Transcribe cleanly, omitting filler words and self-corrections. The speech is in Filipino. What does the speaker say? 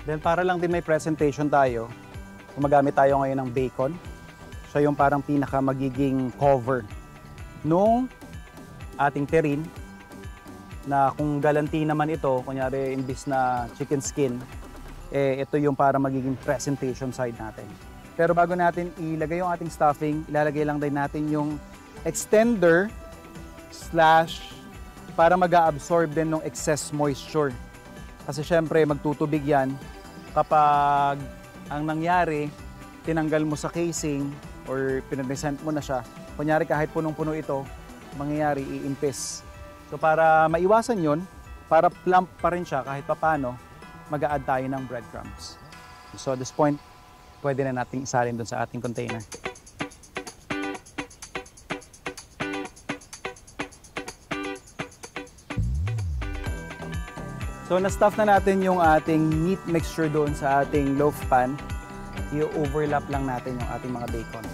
Then para lang din may presentation tayo, gumagamit tayo ngayon ng bacon. Siya yung parang pinaka magiging cover nung ating terrine na kung galanti naman ito, kunyari imbis na chicken skin, ito yung para magiging presentation side natin. Pero bago natin ilagay yung ating stuffing, ilalagay lang din natin yung extender slash para mag-absorb din ng excess moisture. Kasi syempre magtutubig yan kapag ang nangyari, tinanggal mo sa casing or pinresent mo na siya. Kunyari kahit punong-puno ito, mangyayari iimpis. So para maiwasan yon, para plump pa rin siya kahit papano, mag-a-add tayo ng breadcrumbs. So at this point, pwede na nating isalin dun sa ating container. So na-stuff na natin yung ating meat mixture doon sa ating loaf pan. I-overlap lang natin yung ating mga bacon.